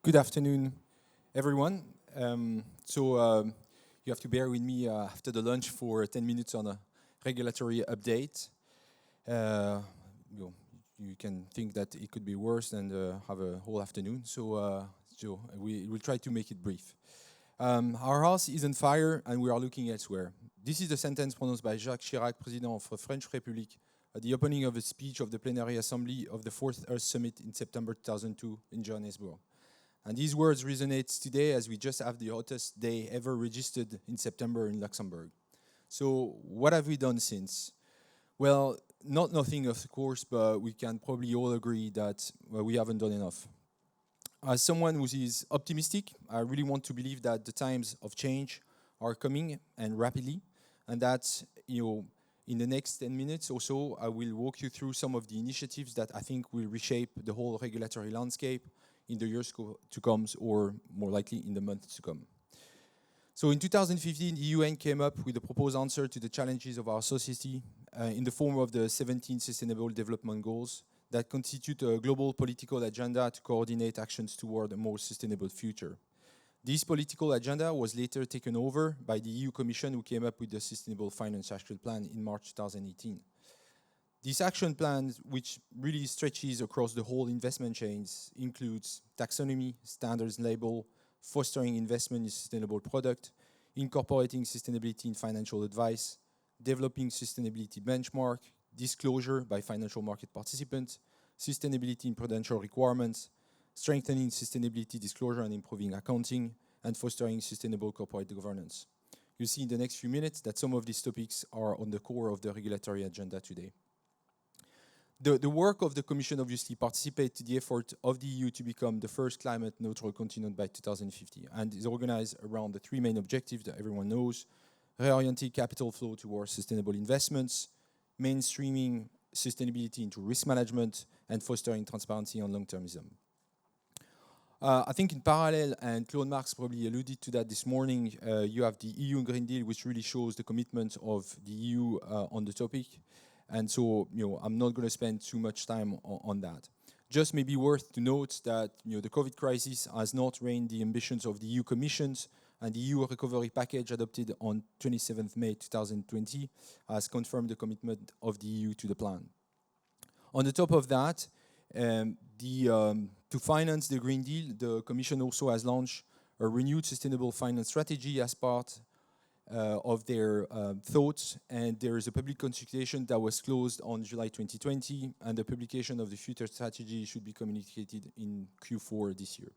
Good afternoon, everyone. You have to bear with me after the lunch for 10 minutes on a regulatory update. Uh, you can think that it could be worse and have a whole afternoon. We will try to make it brief. Our house is on fire and we are looking elsewhere. This is the sentence pronounced by Jacques Chirac, President of the French Republic, at the opening of a speech of the plenary assembly of the Fourth Earth Summit in September 2002 in Johannesburg. And these words resonate today as we just have the hottest day ever registered in September in Luxembourg. So what have we done since? Well, not nothing, of course, but we can probably all agree that we haven't done enough. As someone who is optimistic, I really want to believe that the times of change are coming and rapidly, and that in the next 10 minutes or so, I will walk you through some of the initiatives that I think will reshape the whole regulatory landscape in the years to come, or more likely in the months to come. So in 2015, the UN came up with a proposed answer to the challenges of our society in the form of the 17 Sustainable Development Goals that constitute a global political agenda to coordinate actions toward a more sustainable future. This political agenda was later taken over by the EU Commission, who came up with the Sustainable Finance Action Plan in March 2018. This action plan, which really stretches across the whole investment chains, includes taxonomy, standards label, fostering investment in sustainable product, incorporating sustainability in financial advice, developing sustainability benchmark, disclosure by financial market participants, sustainability in prudential requirements, strengthening sustainability disclosure and improving accounting, and fostering sustainable corporate governance. You'll see in the next few minutes that some of these topics are on the core of the regulatory agenda today. The work of the Commission obviously participates to the effort of the EU to become the first climate neutral continent by 2050 and is organized around the three main objectives that everyone knows: reorienting capital flow towards sustainable investments, mainstreaming sustainability into risk management, and fostering transparency and long-termism. I think in parallel, and Claude Marx probably alluded to that this morning, you have the EU Green Deal, which really shows the commitment of the EU on the topic. And so, I'm not going to spend too much time on that. Just maybe worth to note that, the COVID crisis has not reigned the ambitions of the EU Commissions, and the EU recovery package adopted on 27th May 2020 has confirmed the commitment of the EU to the plan. On the top of that, to finance the Green Deal, the Commission also has launched a renewed sustainable finance strategy as part of their thoughts, and there is a public consultation that was closed on July 2020, and the publication of the future strategy should be communicated in Q4 this year.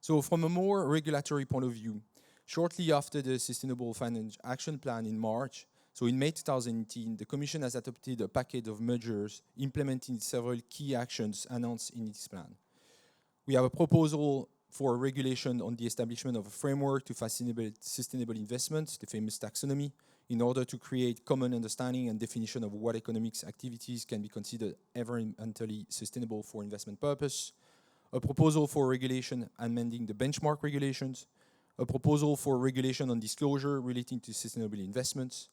So from a more regulatory point of view, shortly after the Sustainable Finance Action Plan in March, so in May 2018, the Commission has adopted a package of measures implementing several key actions announced in its plan. We have a proposal for regulation on the establishment of a framework to facilitate sustainable investments, the famous taxonomy, in order to create common understanding and definition of what economic activities can be considered environmentally sustainable for investment purpose, a proposal for regulation amending the benchmark regulations, a proposal for regulation on disclosure relating to sustainable investments,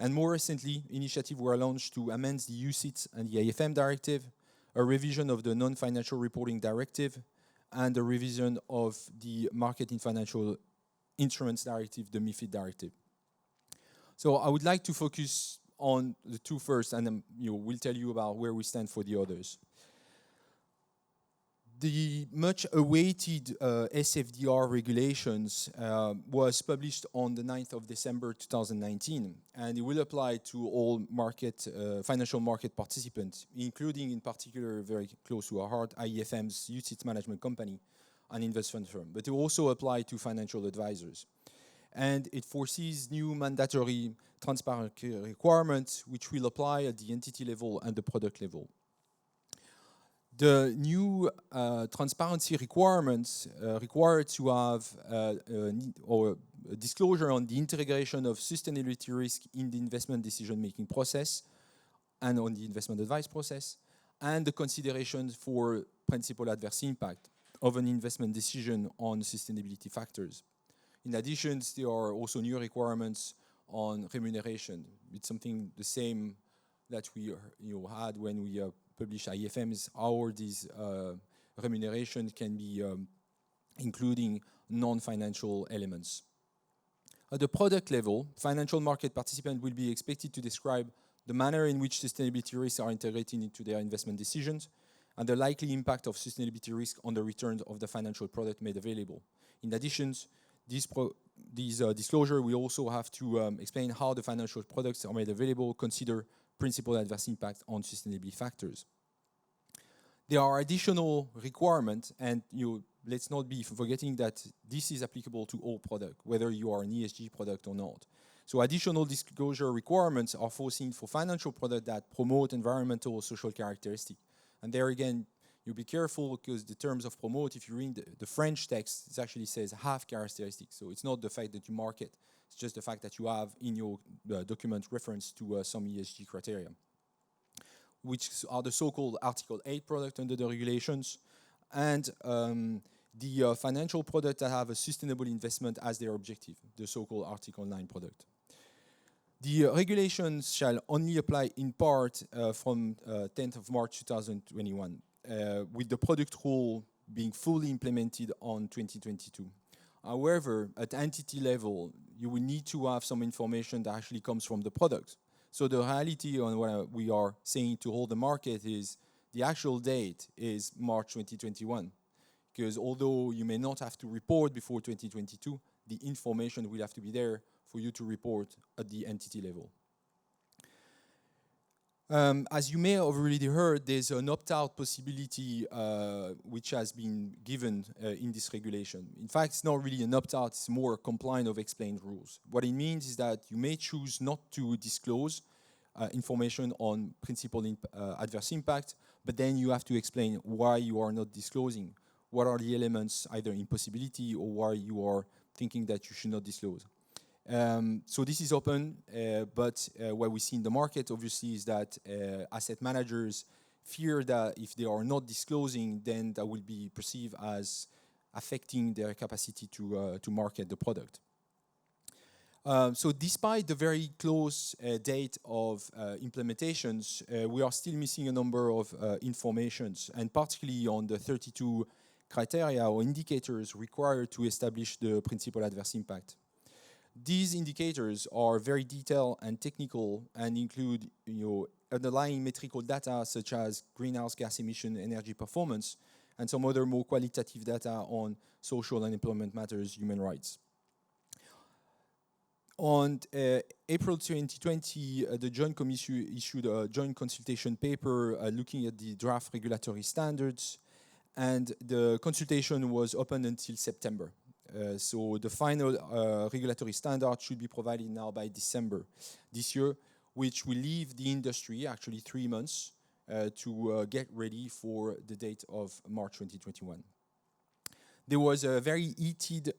and more recently, initiatives were launched to amend the UCITS and the AFM directive, a revision of the non-financial reporting directive, and a revision of the Market in Financial Instruments Directive, the MiFID directive. So I would like to focus on the two first, and then we'll tell you about where we stand for the others. The much awaited SFDR regulations was published on the 9th of December 2019, and it will apply to all financial market participants, including in particular, very close to our heart, IEFM's UCITS management company, an investment firm, but it will also apply to financial advisors. And it foresees new mandatory transparency requirements, which will apply at the entity level and the product level. The new transparency requirements require to have a disclosure on the integration of sustainability risk in the investment decision-making process and on the investment advice process, and the considerations for principal adverse impact of an investment decision on sustainability factors. In addition, there are also new requirements on remuneration. It's something the same that we had when we publish IFMs, how these remuneration can be including non-financial elements. At the product level, financial market participants will be expected to describe the manner in which sustainability risks are integrated into their investment decisions and the likely impact of sustainability risk on the returns of the financial product made available. In addition, these disclosure will also have to explain how the financial products are made available, consider principal adverse impact on sustainability factors. There are additional requirements, and let's not be forgetting that this is applicable to all products, whether you are an ESG product or not. So additional disclosure requirements are foreseen for financial products that promote environmental or social characteristics. And there again, you be careful because the terms of promote, if you read the French text, it actually says have characteristics. So it's not the fact that you market, it's just the fact that you have in your document reference to some ESG criteria, which are the so-called Article 8 product under the regulations, and the financial products that have a sustainable investment as their objective, the so-called Article 9 product. The regulations shall only apply in part from 10th of March 2021, with the product rule being fully implemented on 2022. However, at entity level, you will need to have some information that actually comes from the product. So the reality on what we are saying to hold the market is the actual date is March 2021. Because although you may not have to report before 2022, the information will have to be there for you to report at the entity level. As you may have already heard, there's an opt-out possibility which has been given in this regulation. In fact, it's not really an opt-out, it's more a compliant of explained rules. What it means is that you may choose not to disclose information on principal adverse impact, but then you have to explain why you are not disclosing. What are the elements, either impossibility or why you are thinking that you should not disclose. So this is open, but what we see in the market, obviously, is that asset managers fear that if they are not disclosing, then that will be perceived as affecting their capacity to market the product. So despite the very close date of implementations, we are still missing a number of informations, and particularly on the 32 criteria or indicators required to establish the principal adverse impact. These indicators are very detailed and technical and include underlying metrical data such as greenhouse gas emission, energy performance, and some other more qualitative data on social and employment matters, human rights. On April 2020, the Joint Commission issued a joint consultation paper looking at the draft regulatory standards, and the consultation was open until September. So the final regulatory standard should be provided now by December this year, which will leave the industry actually 3 months to get ready for the date of March 2021. There was a very heated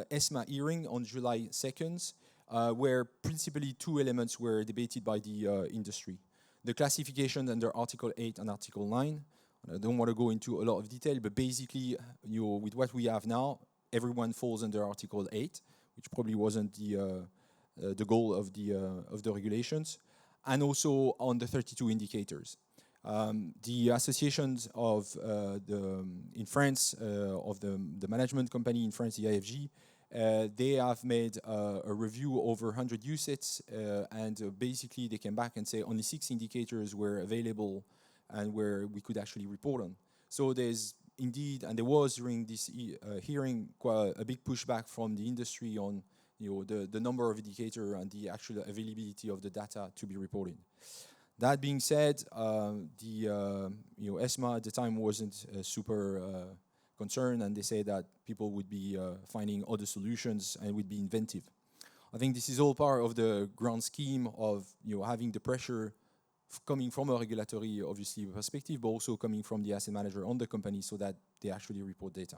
ESMA hearing on July 2nd, where principally 2 elements were debated by the industry. The classification under Article 8 and Article 9. I don't want to go into a lot of detail, but basically, with what we have now, everyone falls under Article 8, which probably wasn't the goal of the regulations, and also on the 32 indicators. The associations of in France of the management company in France, the IFG, they have made a review over 100 UCITS, and basically they came back and say only 6 indicators were available and where we could actually report on. So there's indeed, and there was during this hearing quite a big pushback from the industry on the number of indicators and the actual availability of the data to be reported. That being said, the ESMA at the time wasn't super concerned, and they say that people would be finding other solutions and would be inventive. I think this is all part of the grand scheme of having the pressure coming from a regulatory, obviously, perspective, but also coming from the asset manager on the company so that they actually report data.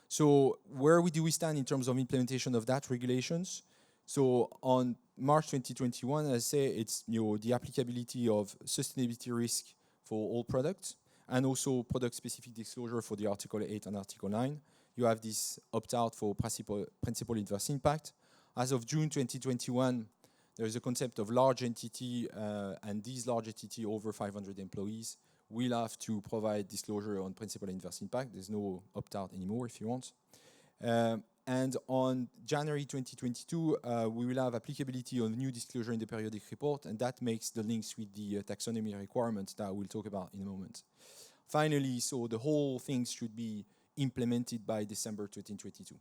So where do we stand in terms of implementation of that regulations? So on March 2021, as I say, it's the applicability of sustainability risk for all products and also product-specific disclosure for the Article 8 and Article 9. You have this opt-out for principal adverse impact. As of June 2021, there is a concept of large entity, and these large entity over 500 employees will have to provide disclosure on principal inverse impact. There's no opt-out anymore if you want. And on January 2022, we will have applicability on new disclosure in the periodic report, and that makes the links with the taxonomy requirements that we'll talk about in a moment. Finally, so the whole thing should be implemented by December 2022.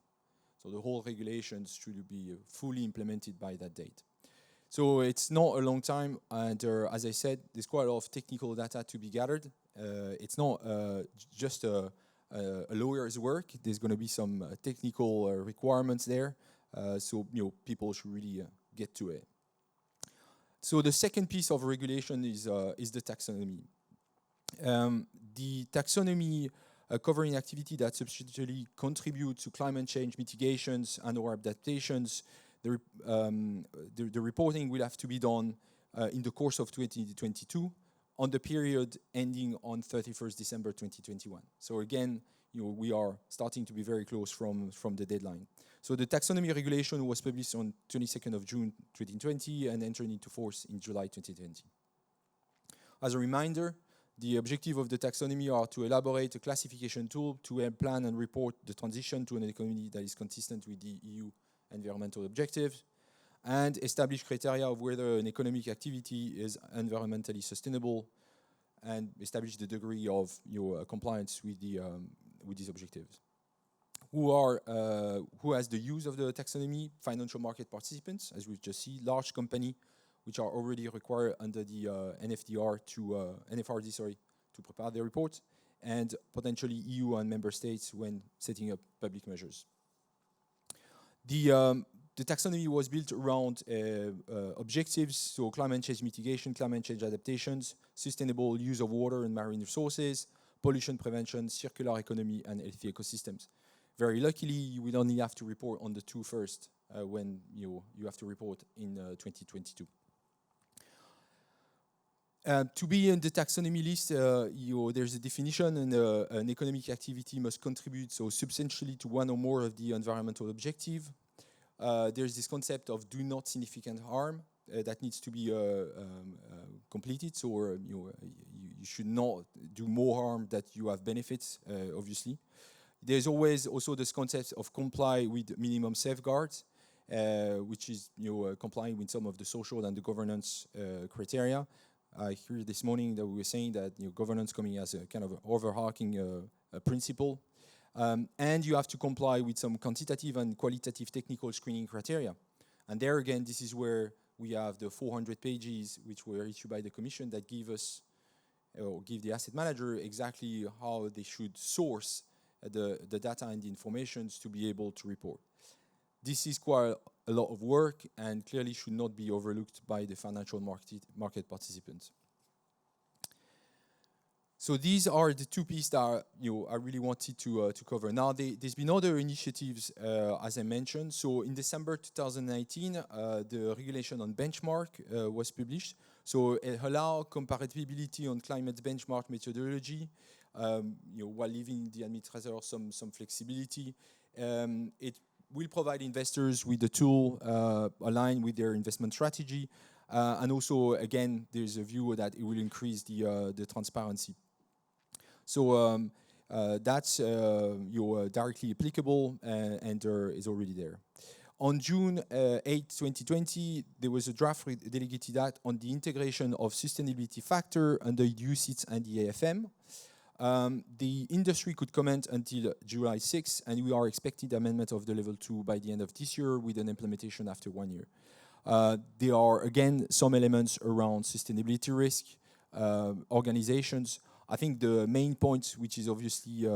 So the whole regulations should be fully implemented by that date. So it's not a long time, and as I said, there's quite a lot of technical data to be gathered. It's not just a lawyer's work. There's going to be some technical requirements there, so people should really get to it. So the second piece of regulation is the taxonomy. The taxonomy covering activity that substantially contribute to climate change mitigations and/or adaptations. The reporting will have to be done in the course of 2022 on the period ending on 31st December 2021. So again, we are starting to be very close from the deadline. So the taxonomy regulation was published on 22nd of June 2020 and entered into force in July 2020. As a reminder, the objective of the taxonomy are to elaborate a classification tool to help plan and report the transition to an economy that is consistent with the EU environmental objectives, and establish criteria of whether an economic activity is environmentally sustainable, and establish the degree of compliance with these objectives. Who has the use of the taxonomy? Financial market participants, as we've just seen, large company, which are already required under the NFRD to prepare their report, and potentially EU and member states when setting up public measures. The taxonomy was built around objectives, so climate change mitigation, climate change adaptations, sustainable use of water and marine resources, pollution prevention, circular economy, and healthy ecosystems. Very luckily, you will only have to report on the two first when you have to report in 2022. To be in the taxonomy list, there's a definition, and an economic activity must contribute so substantially to one or more of the environmental objective. There's this concept of do not significant harm that needs to be completed. So you should not do more harm that you have benefits, obviously. There's always also this concept of comply with minimum safeguards, which is complying with some of the social and the governance criteria. I heard this morning that we were saying that governance coming as a kind of overarching principle. And you have to comply with some quantitative and qualitative technical screening criteria. And there again, this is where we have the 400 pages which were issued by the Commission that give us, or give the asset manager exactly how they should source the data and the information to be able to report. This is quite a lot of work and clearly should not be overlooked by the financial market participants. So these are the two pieces that I really wanted to cover. Now, there's been other initiatives, as I mentioned. So in December 2019, the regulation on benchmark was published. So it allows comparability on climate benchmark methodology, while leaving the administrator some flexibility. It will provide investors with a tool aligned with their investment strategy. And also, again, there's a view that it will increase the transparency. So that's directly applicable and is already there. On June 8, 2020, there was a draft delegated act on the integration of sustainability factor under UCITS and the AFM. The industry could comment until July 6, and we are expecting the amendment of the level 2 by the end of this year with an implementation after 1 year. There are, again, some elements around sustainability risk, organizations. I think the main point, which is obviously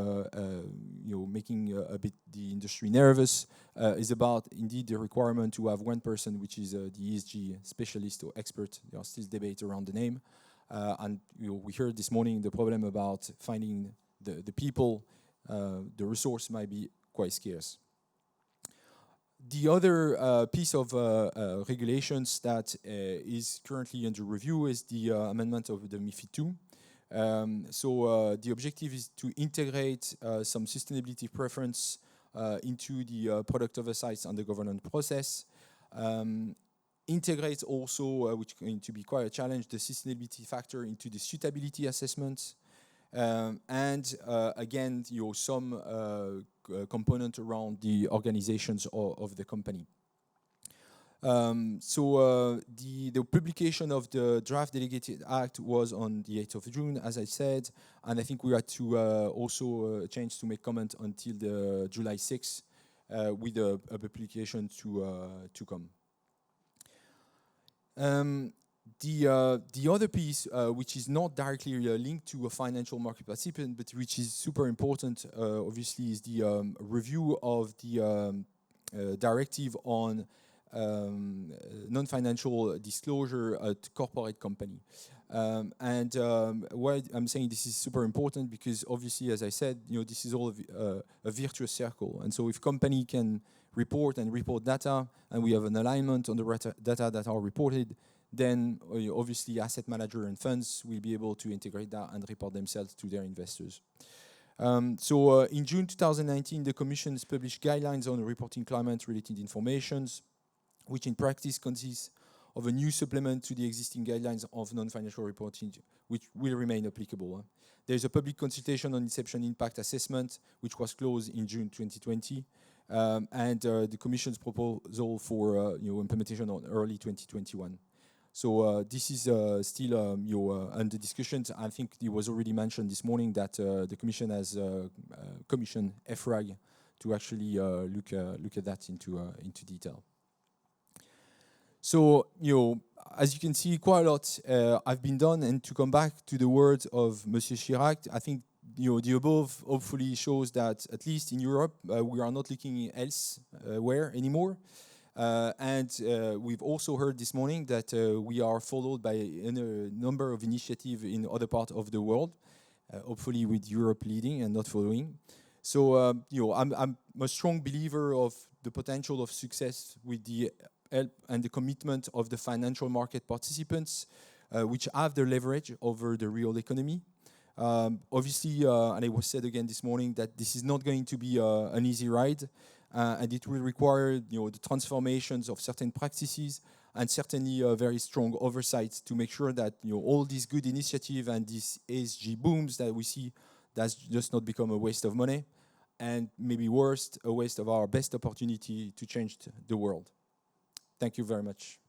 making a bit the industry nervous, is about indeed the requirement to have one person, which is the ESG specialist or expert. There are still debate around the name, and we heard this morning the problem about finding the people. The resource might be quite scarce. The other piece of regulations that is currently under review is the amendment of the MiFID II. So the objective is to integrate some sustainability preference into the product oversight and the governance process. Integrate also, which is going to be quite a challenge, the sustainability factor into the suitability assessment. and again, some component around the organizations of the company. The publication of the draft delegated act was on the 8th of June, as I said, and I think we had to also change to make comment until the July 6th with a publication to come. The other piece, which is not directly linked to a financial market participant, but which is super important, obviously, is the review of the directive on non-financial disclosure at corporate company. Why I'm saying this is super important, because obviously, as I said, this is all a virtuous circle. And so if company can report data, and we have an alignment on the data that are reported, then obviously asset manager and funds will be able to integrate that and report themselves to their investors. In June 2019, the Commission has published guidelines on reporting climate-related informations, which in practice consists of a new supplement to the existing guidelines of non-financial reporting, which will remain applicable. There's a public consultation on Inception Impact Assessment, which was closed in June 2020, and the Commission's proposal for implementation on early 2021. So this is still under discussions. I think it was already mentioned this morning that the Commission has commissioned EFRAG to actually look at that into detail. So as you can see, quite a lot have been done. And to come back to the words of Monsieur Chirac, I think the above hopefully shows that at least in Europe we are not looking elsewhere anymore. We've also heard this morning that we are followed by a number of initiatives in other parts of the world, hopefully with Europe leading and not following. So I'm a strong believer of the potential of success with the help and the commitment of the financial market participants, which have the leverage over the real economy. Obviously, and it was said again this morning, that this is not going to be an easy ride. And it will require the transformations of certain practices and certainly very strong oversight to make sure that all these good initiatives and these ESG booms that we see, that's just not become a waste of money, and maybe worse, a waste of our best opportunity to change the world. Thank you very much.